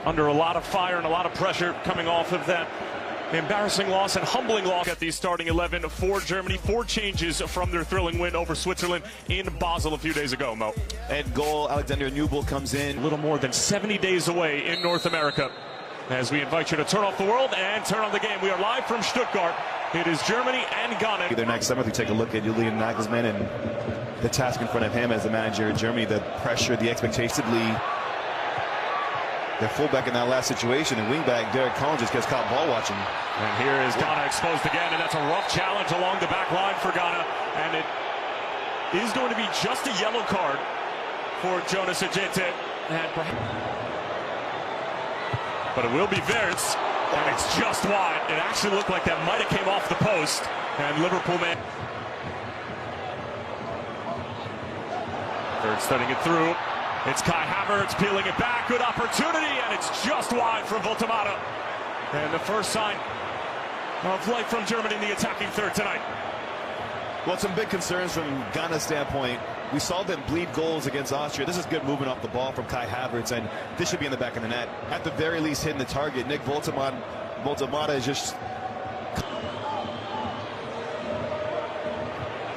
Under a lot of fire and a lot of pressure coming off of that embarrassing loss and humbling loss at the starting 11 for Germany. 4 changes from their thrilling win over Switzerland in Basel a few days ago, Mo. And goal, Alexander Newell comes in. A little more than 70 days away in North America. As we invite you to turn off the world and turn on the game. We are live from Stuttgart. It is Germany and Ghana. Their next summer, we take a look at Julian Nagelsmann and the task in front of him as the manager of Germany, the pressure, the expectation. Their fullback in that last situation, and wingback Derek Collins just gets caught ball watching. And here is Ghana exposed again, and that's a rough challenge along the back line for Ghana. And it is going to be just a yellow card for Jonas Ajete. But it will be Wirtz, and it's just wide. It actually looked like that might have came off the post, and Liverpool man. Wirtz studying it through. It's Kai Havertz peeling it back. Good opportunity, and it's just wide from Voltemata. And the first sign of life from Germany in the attacking third tonight. Well, some big concerns from Ghana's standpoint. We saw them bleed goals against Austria. This is good movement off the ball from Kai Havertz, and this should be in the back of the net. At the very least, hitting the target. Nick Voltemata is just...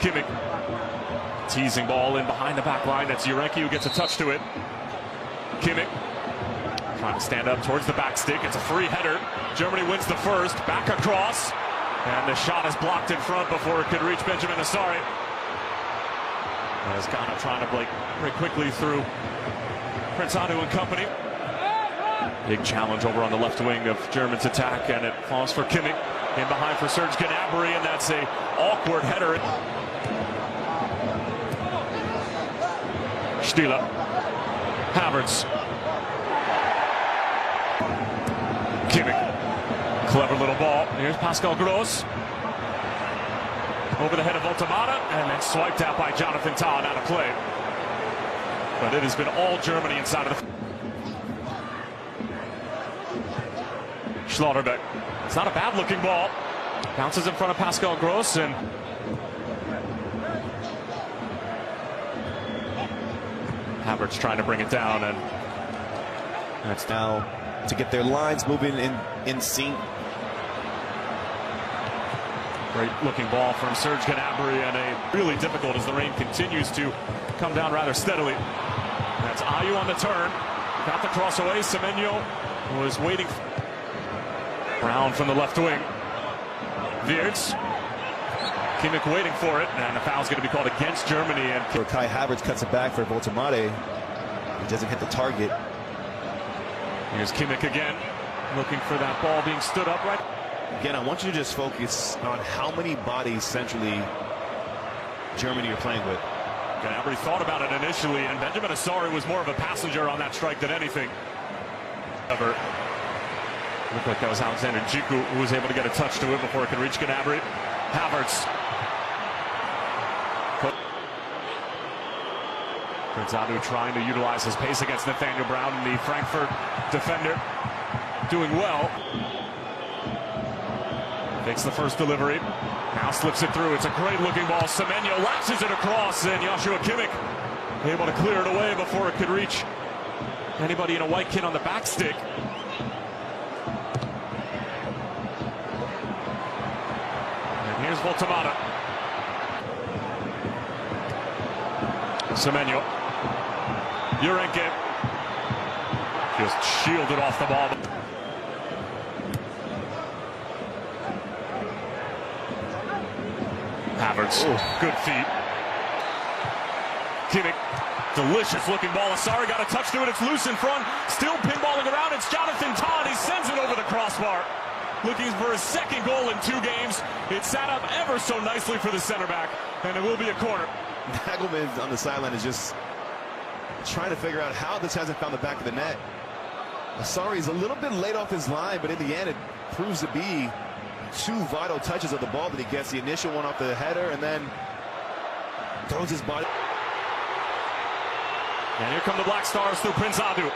Kimmich. Teasing ball in behind the back line. That's Jurenki who gets a touch to it. Kimmich trying to stand up towards the back stick. It's a free header. Germany wins the first. Back across. And the shot is blocked in front before it could reach Benjamin Asare. As Ghana trying to break quickly through Prince Adu and company. Big challenge over on the left wing of Germany's attack, and it falls for Kimmich. In behind for Serge Gnabry, and that's a awkward header. Stieler. Havertz. Kimmich. Clever little ball. Here's Pascal Gross. Over the head of Voltemata, and then swiped out by Jonathan Tah, out of play. But it has been all Germany inside of the... Schlotterbeck. It's not a bad-looking ball. Bounces in front of Pascal Gross, and... Havertz trying to bring it down, and that's now to get their lines moving in sync. Great looking ball from Serge Gnabry, and a really difficult as the rain continues to come down rather steadily. That's Ayew on the turn. Got the cross away. Semenyo was waiting. Brown from the left wing. Wirtz. Kimmich waiting for it, and the foul's going to be called against Germany. And Kai Havertz cuts it back for Voltemata. He doesn't hit the target. Here's Kimmich again, looking for that ball being stood up right. Again, I want you to just focus on how many bodies centrally Germany are playing with. Gnabry thought about it initially, and Benjamin Asare was more of a passenger on that strike than anything. However, looked like that was Alexander Djiku who was able to get a touch to it before it could reach Gnabry. Havertz. Prince Adu trying to utilize his pace against Nathaniel Brown, and the Frankfurt defender doing well. Takes the first delivery. Now slips it through. It's a great looking ball. Semenyo latches it across, and Joshua Kimmich able to clear it away before it could reach anybody in a white kit on the back stick. And here's Voltemata. Semenyo. Jurenki just shielded off the ball. Havertz, good feet. Kimmich, delicious looking ball. Asare got a touch to it. It's loose in front. Still pinballing around. It's Jonathan Tah. He sends it over the crossbar. Looking for his second goal in 2 games. It sat up ever so nicely for the center back, and it will be a corner. Nagelman on the sideline is just trying to figure out how this hasn't found the back of the net. Asare is a little bit late off his line, but in the end, it proves to be 2 vital touches of the ball that he gets. The initial one off the header, and then throws his body. And here come the Black Stars through Prince Adu.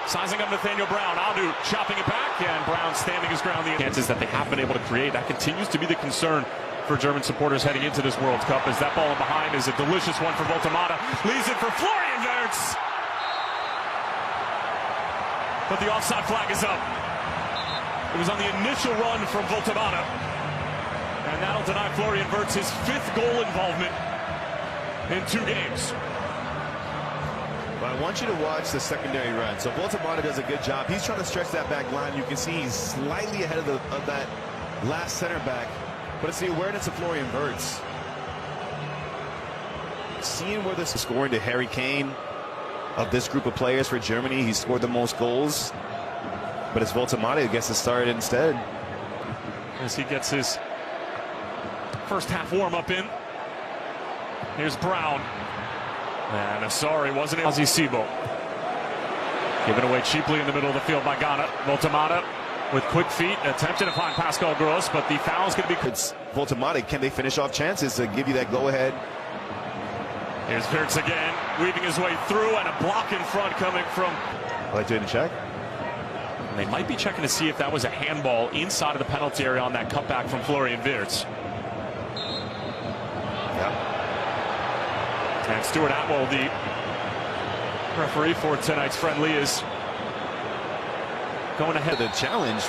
Sizing up Nathaniel Brown. Adu chopping it back, and Brown standing his ground. The chances that they have been able to create, that continues to be the concern for German supporters heading into this World Cup, as that ball in behind is a delicious one for Voltemata. Leaves it for Florian Wirtz. but the offside flag is up. It was on the initial run from Voltamata, and that'll deny Florian Wirtz his 5th goal involvement in 2 games. But I want you to watch the secondary run. So Voltamata does a good job. He's trying to stretch that back line. You can see he's slightly ahead of that last center back, but it's the awareness of Florian Wirtz. Seeing where this is scoring to Harry Kane of this group of players for Germany, he scored the most goals, but it's Voltamata who gets to start instead. As he gets his first half warm-up in. Here's Brown. And Asari wasn't able. Sibo. Given away cheaply in the middle of the field by Ghana. Voltamata with quick feet, attempting to find Pascal Gross, but the foul's going to be... It's Voltamata. Can they finish off chances to give you that go-ahead? Here's Wirtz again, weaving his way through, and a block in front coming from... Like doing a check? And they might be checking to see if that was a handball inside of the penalty area on that cutback from Florian Wirtz. Yeah. And Stuart Atwell, the referee for tonight's friendly, is going ahead of the challenge,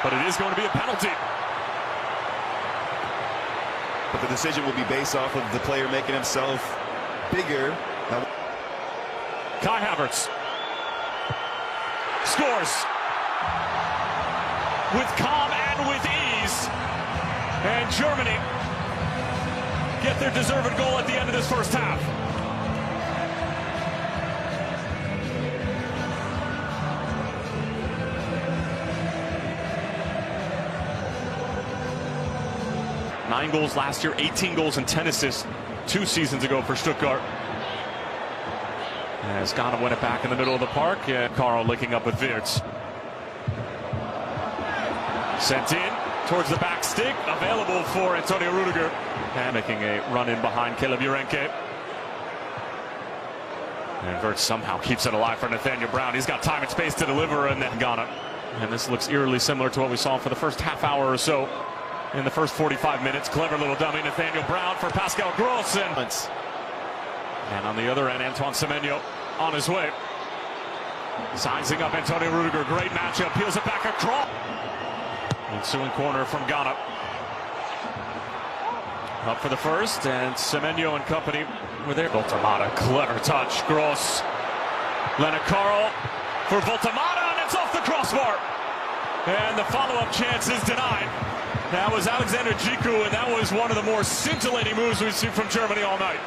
but it is going to be a penalty. But the decision will be based off of the player making himself bigger. Kai Havertz scores with calm and with ease, and Germany get their deserved goal at the end of this first half. Nine goals last year, 18 goals and 10 assists 2 seasons ago for Stuttgart. As Ghana win it back in the middle of the park, and Carl linking up with Wirtz. Sent in towards the back stick, available for Antonio Rudiger. And making a run in behind Caleb Urenke. And Wirtz somehow keeps it alive for Nathaniel Brown. He's got time and space to deliver, and then Ghana. And this looks eerily similar to what we saw for the first half hour or so in the first 45 minutes. Clever little dummy, Nathaniel Brown for Pascal Gross. And on the other end, Antoine Semenyo on his way. Sizing up Antonio Rudiger. Great matchup. Peels it back across. Ensuing corner from Ghana. Up for the first, and Semenyo and company were there. Voltamata, clever touch. Gross. Leonard Carl for Voltamata, and it's off the crossbar. And the follow-up chance is denied. That was Alexander Djiku, and that was one of the more scintillating moves we've seen from Germany all night.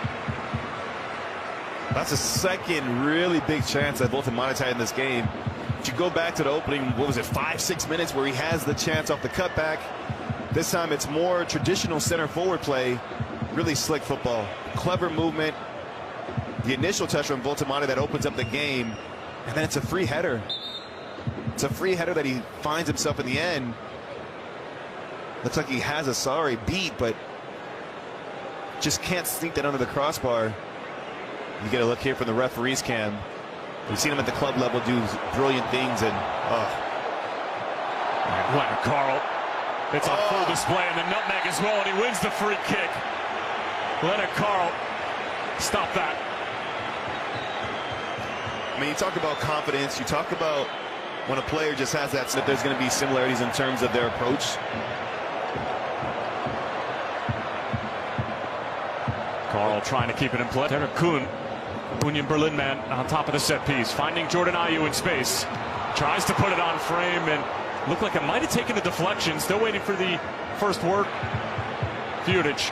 That's the second really big chance that Voltamata had in this game. If you go back to the opening, what was it, 5-6 minutes where he has the chance off the cutback. This time it's more traditional center forward play. Really slick football. Clever movement. The initial touch from Voltamata that opens up the game. And then it's a free header. It's a free header that he finds himself in the end. Looks like he has Asari beat, but just can't sneak that under the crossbar. You get a look here from the referee's cam. We've seen him at the club level do brilliant things, and Leonard Carl. It's on full display, and the nutmeg as well, and he wins the free kick. Leonard Carl, stop that. I mean, you talk about confidence. You talk about when a player just has that there's going to be similarities in terms of their approach. Carl trying to keep it in play. Derek Kuhn, Union Berlin man, on top of the set piece, finding Jordan Ayew in space. Tries to put it on frame, and looked like it might have taken a deflection. Still waiting for the first word. Fudic.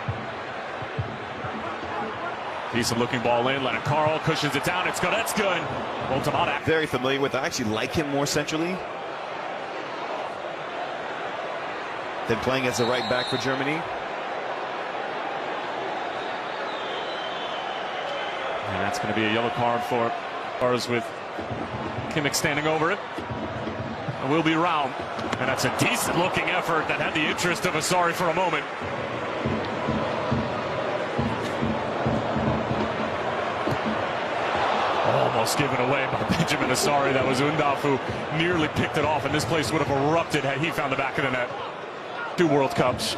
Decent looking ball in. Leonard Carl cushions it down. It's good. That's good. Voltamata. Very familiar with. I actually like him more centrally than playing as the right back for Germany. And that's going to be a yellow card for ours, with Kimmich standing over it. And we'll be round. And that's a decent looking effort that had the interest of Asari for a moment. Almost given away by Benjamin Asari. That was Undaf who nearly picked it off, and this place would have erupted had he found the back of the net. 2 World Cups.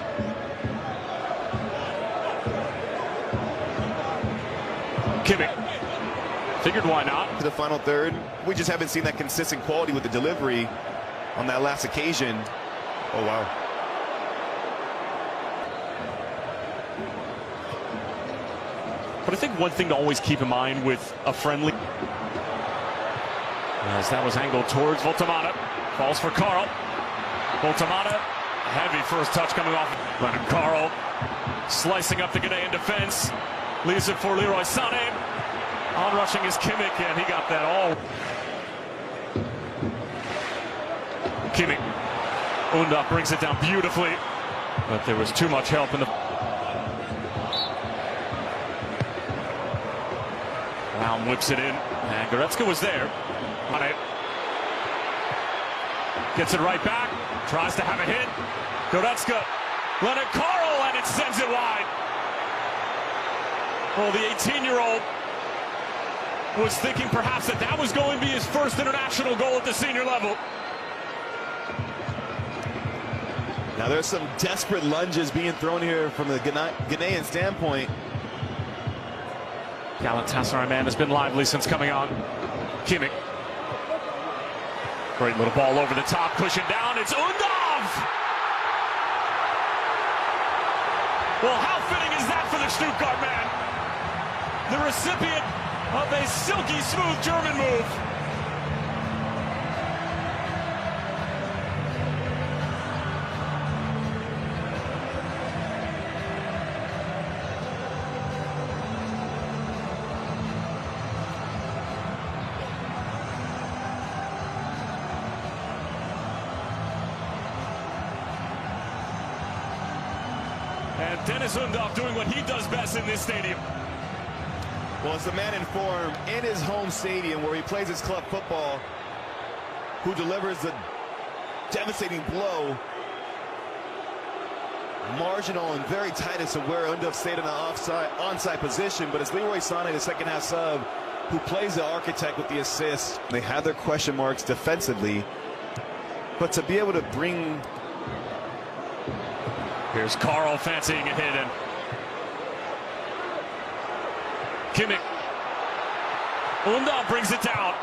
Kimmich Figured why not. To the final third. We just haven't seen that consistent quality with the delivery on that last occasion. Oh, wow. But I think one thing to always keep in mind with a friendly, as that was angled towards Voltamata, falls for Carl. Voltamata, heavy first touch coming off. Leonard Carl slicing up the Ghanaian defense, leaves it for Leroy Sané. On rushing is Kimmich, and he got that all. Kimmich, Unda brings it down beautifully, but there was too much help in the. Brown whips it in, and Goretzka was there on it. Gets it right back, tries to have a hit. Goretzka, Leonard Carl, and it sends it wide. Well, the 18-year-old was thinking perhaps that was going to be his first international goal at the senior level. Now there's some desperate lunges being thrown here from the Ghanaian standpoint. Galatasaray man has been lively since coming on. Kimmich. Great little ball over the top, pushing down. It's Undov! Well, how fitting is that for the Stuttgart man? The recipient of a silky smooth German move. And Dennis Undorf doing what he does best in this stadium. Well, it's a man in form in his home stadium where he plays his club football, who delivers a devastating blow. Marginal and very tight as to where Undorf stayed in the onside position, but it's Leroy Sané, the second half sub, who plays the architect with the assist. They have their question marks defensively, but to be able to bring. Here's Carl fancying a hit, and Kimmich. Undorf brings it down.